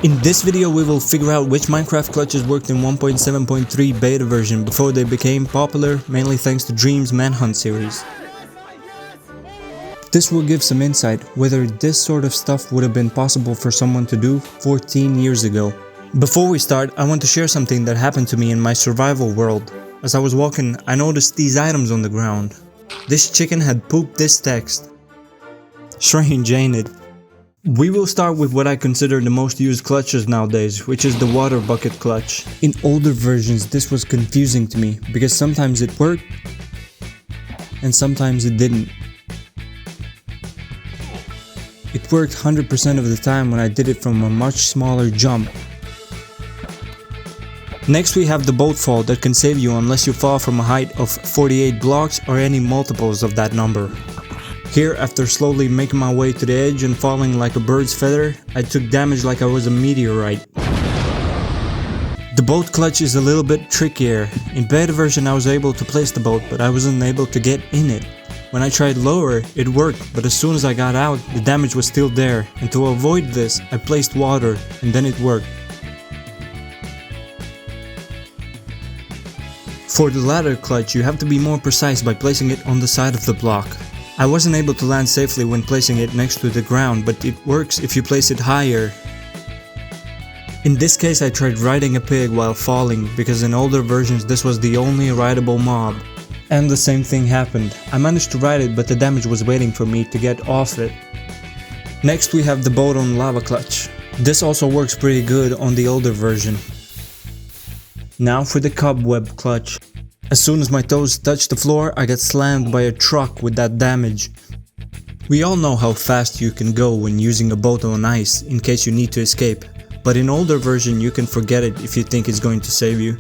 In this video we will figure out which Minecraft clutches worked in 1.7.3 beta version before they became popular, mainly thanks to Dream's Manhunt series. This will give some insight whether this sort of stuff would have been possible for someone to do 14 years ago. Before we start, I want to share something that happened to me in my survival world. As I was walking, I noticed these items on the ground. This chicken had pooped this text. Strange, ain't it? We will start with what I consider the most used clutches nowadays, which is the water bucket clutch. In older versions this was confusing to me, because sometimes it worked and sometimes it didn't. It worked 100% of the time when I did it from a much smaller jump. Next we have the boat fall that can save you unless you fall from a height of 48 blocks or any multiples of that number. Here, after slowly making my way to the edge and falling like a bird's feather, I took damage like I was a meteorite. The boat clutch is a little bit trickier. In beta version I was able to place the boat, but I wasn't able to get in it. When I tried lower, it worked, but as soon as I got out, the damage was still there, and to avoid this, I placed water, and then it worked. For the ladder clutch, you have to be more precise by placing it on the side of the block. I wasn't able to land safely when placing it next to the ground, but it works if you place it higher. In this case I tried riding a pig while falling, because in older versions this was the only rideable mob. And the same thing happened. I managed to ride it, but the damage was waiting for me to get off it. Next we have the boat on lava clutch. This also works pretty good on the older version. Now for the cobweb clutch. As soon as my toes touched the floor, I got slammed by a truck with that damage. We all know how fast you can go when using a boat on ice in case you need to escape, but in older version you can forget it if you think it's going to save you.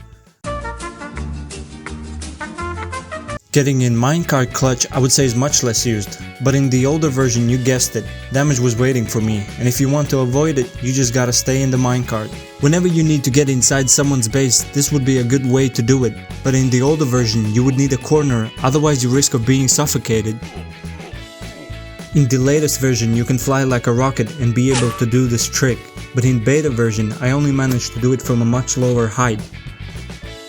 Getting in minecart clutch I would say is much less used, but in the older version you guessed it, damage was waiting for me, and if you want to avoid it, you just gotta stay in the minecart. Whenever you need to get inside someone's base, this would be a good way to do it, but in the older version you would need a corner, otherwise you risk of being suffocated. In the latest version you can fly like a rocket and be able to do this trick, but in beta version I only managed to do it from a much lower height.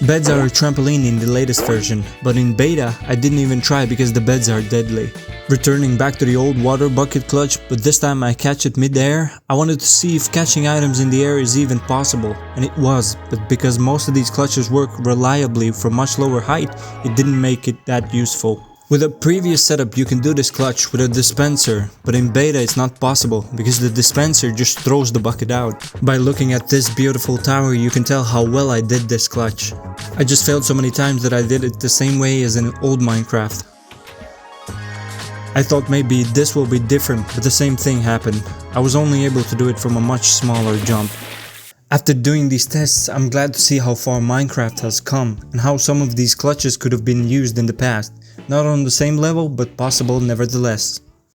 Beds are a trampoline in the latest version, but in beta I didn't even try because the beds are deadly. Returning back to the old water bucket clutch, but this time I catch it mid-air. I wanted to see if catching items in the air is even possible, and it was, but because most of these clutches work reliably from much lower height, it didn't make it that useful. With a previous setup you can do this clutch with a dispenser, but in beta it's not possible because the dispenser just throws the bucket out. By looking at this beautiful tower you can tell how well I did this clutch. I just failed so many times that I did it the same way as in old Minecraft. I thought maybe this will be different, but the same thing happened. I was only able to do it from a much smaller jump. After doing these tests, I'm glad to see how far Minecraft has come and how some of these clutches could have been used in the past. Not on the same level, but possible nevertheless.